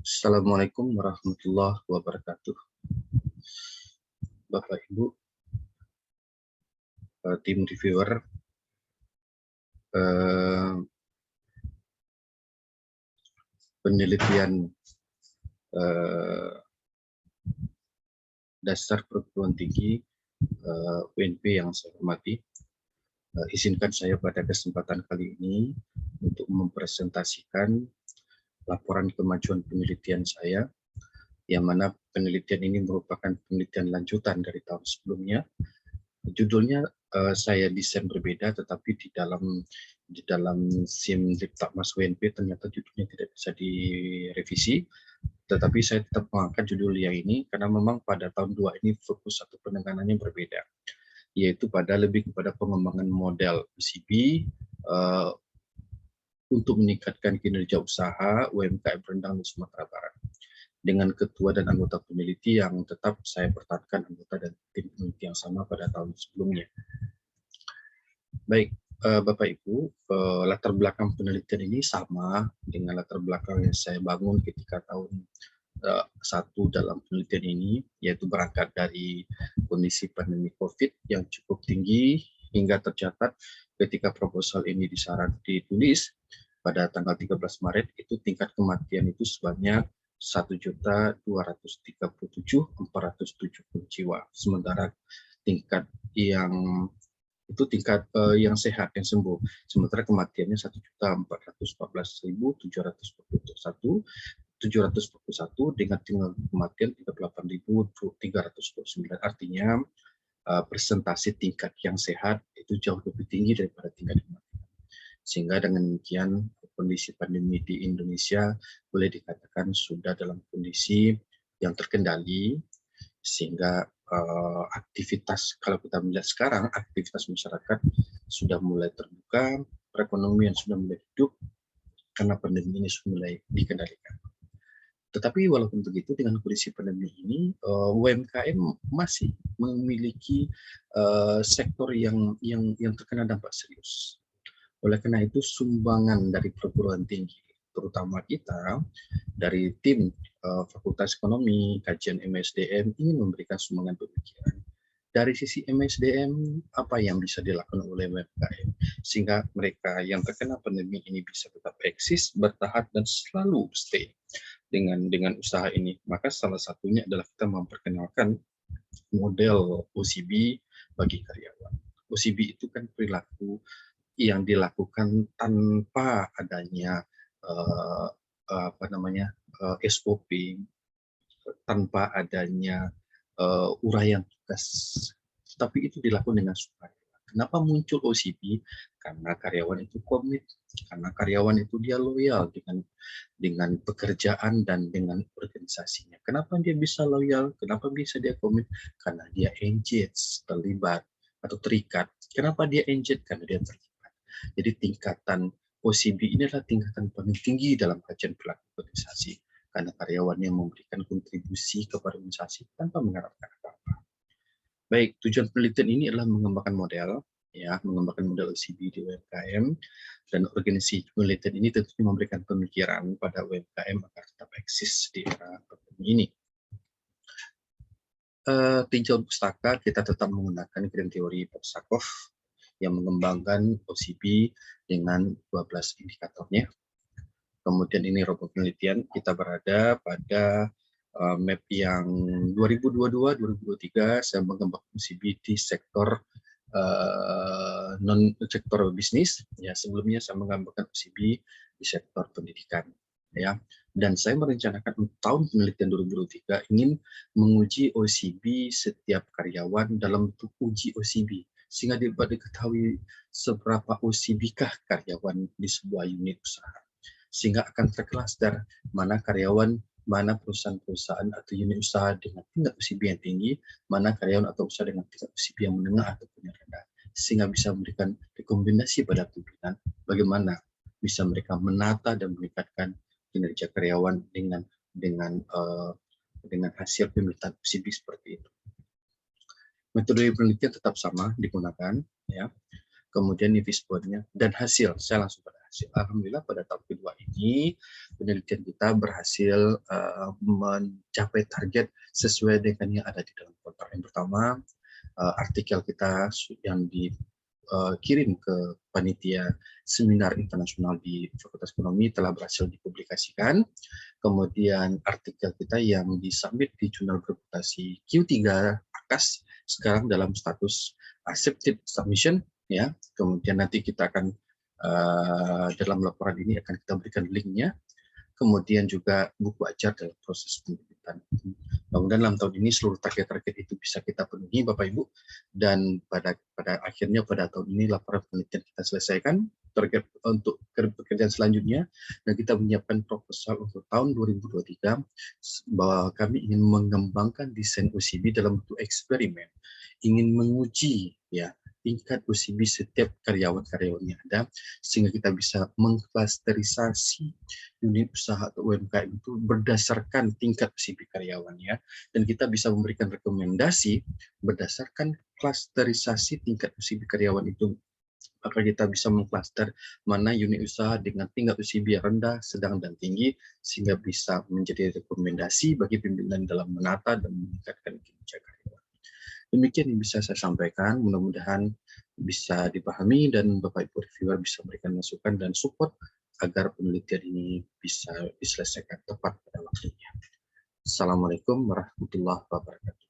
Assalamualaikum warahmatullahi wabarakatuh. Bapak Ibu, tim reviewer, penelitian dasar perguruan tinggi UNP yang saya hormati, izinkan saya pada kesempatan kali ini untuk mempresentasikan laporan kemajuan penelitian saya, yang mana penelitian ini merupakan penelitian lanjutan dari tahun sebelumnya. Judulnya saya desain berbeda, tetapi di dalam SIM Diptakmas UNP ternyata judulnya tidak bisa direvisi, tetapi saya tetap mengangkat judul yang ini karena memang pada tahun 2 ini fokus atau penanganannya berbeda, yaitu lebih kepada pengembangan model OCB untuk meningkatkan kinerja usaha UMKM rendang di Sumatera Barat, dengan ketua dan anggota peneliti yang tetap saya pertahankan anggota dan tim peneliti yang sama pada tahun sebelumnya. Baik, Bapak Ibu, latar belakang penelitian ini sama dengan latar belakang yang saya bangun ketika tahun 1 dalam penelitian ini, yaitu berangkat dari kondisi pandemi COVID yang cukup tinggi hingga tercatat ketika proposal ini ditulis pada tanggal 13 Maret, itu tingkat kematian itu sebanyak 1.237.470 jiwa. Sementara tingkat yang sehat, yang sembuh. Sementara kematiannya 1.014.741 dengan tingkat kematian 38.329. Artinya presentasi tingkat yang sehat itu jauh lebih tinggi daripada tingkat kematian. Sehingga dengan demikian kondisi pandemi di Indonesia boleh dikatakan sudah dalam kondisi yang terkendali, sehingga aktivitas, kalau kita melihat sekarang, aktivitas masyarakat sudah mulai terbuka, perekonomian sudah mulai hidup karena pandemi ini sudah mulai dikendalikan. Tetapi walaupun begitu, dengan kondisi pandemi ini, UMKM masih memiliki sektor yang terkena dampak serius. Oleh karena itu, sumbangan dari perguruan tinggi, terutama kita dari tim Fakultas Ekonomi, Kajian MSDM, ingin memberikan sumbangan pemikiran. Dari sisi MSDM, apa yang bisa dilakukan oleh UMKM sehingga mereka yang terkena pandemi ini bisa tetap eksis, bertahan, dan selalu stay dengan usaha ini. Maka salah satunya adalah kita memperkenalkan model OCB bagi karyawan. OCB itu kan perilaku yang dilakukan tanpa adanya SOP, tanpa adanya uraian tugas, tapi itu dilakukan dengan sukarela. Kenapa muncul OCB? Karena karyawan itu komit, karena karyawan itu dia loyal dengan pekerjaan dan dengan organisasinya. Kenapa dia bisa loyal? Kenapa bisa dia komit? Karena dia engage, terlibat atau terikat. Kenapa dia engage? Karena dia terlibat. Jadi tingkatan OCB ini adalah tingkatan paling tinggi dalam kajian perilaku organisasi, karena karyawan yang memberikan kontribusi kepada organisasi tanpa mengharapkan apa-apa. Baik, tujuan penelitian ini adalah mengembangkan model OCB di UMKM, dan organisasi penelitian ini tentunya memberikan pemikiran pada UMKM agar tetap eksis di era pandemi ini. Tinjauan pustaka, kita tetap menggunakan grand teori Popsakov yang mengembangkan OCB dengan 12 indikatornya. Kemudian ini robot penelitian, kita berada pada map yang 2022-2023, saya mengembangkan OCB di sektor non-sektor bisnis. Ya, sebelumnya saya mengembangkan OCB di sektor pendidikan. Ya, dan saya merencanakan tahun penelitian 2023 ingin menguji OCB setiap karyawan dalam bentuk uji OCB, sehingga dapat diketahui seberapa OCB-kah karyawan di sebuah unit usaha, sehingga akan terkluster mana karyawan, mana perusahaan-perusahaan atau unit usaha dengan tingkat OCB yang tinggi, mana karyawan atau usaha dengan tingkat OCB yang menengah ataupun yang rendah, sehingga bisa memberikan rekomendasi pada pimpinan bagaimana bisa mereka menata dan meningkatkan kinerja karyawan dengan hasil pemilihan OCB seperti itu. Metode penelitian tetap sama digunakan, ya. Kemudian ini dashboardnya dan hasil, saya langsung pada berhasil. Alhamdulillah pada tahun kedua ini penelitian kita berhasil mencapai target sesuai dengan yang ada di dalam kontrak. Yang pertama, artikel kita yang dikirim ke panitia seminar internasional di Fakultas Ekonomi telah berhasil dipublikasikan. Kemudian artikel kita yang disubmit di jurnal bereputasi Q3 AKAS sekarang dalam status accepted submission, ya. Kemudian nanti kita akan dalam laporan ini akan kita berikan linknya. Kemudian juga buku ajar dalam proses penerbitan. Mudah-mudahan dalam tahun ini seluruh target-target itu bisa kita penuhi, Bapak Ibu, dan pada akhirnya pada tahun ini laporan penelitian kita selesaikan. Target untuk pekerjaan selanjutnya, dan kita menyiapkan proposal untuk tahun 2023 bahwa kami ingin mengembangkan desain OCB dalam bentuk eksperimen, ingin menguji ya tingkat OCB setiap karyawan-karyawan yang ada, sehingga kita bisa mengklasterisasi unit usaha atau UMKM itu berdasarkan tingkat OCB karyawannya, dan kita bisa memberikan rekomendasi berdasarkan klasterisasi tingkat OCB karyawan itu. Maka kita bisa mengklaster mana unit usaha dengan tingkat OCB rendah, sedang, dan tinggi, sehingga bisa menjadi rekomendasi bagi pimpinan dalam menata dan meningkatkan kinerja karyawan. Demikian yang bisa saya sampaikan, mudah-mudahan bisa dipahami dan Bapak Ibu reviewer bisa memberikan masukan dan support agar penelitian ini bisa diselesaikan tepat pada waktunya. Assalamualaikum warahmatullahi wabarakatuh.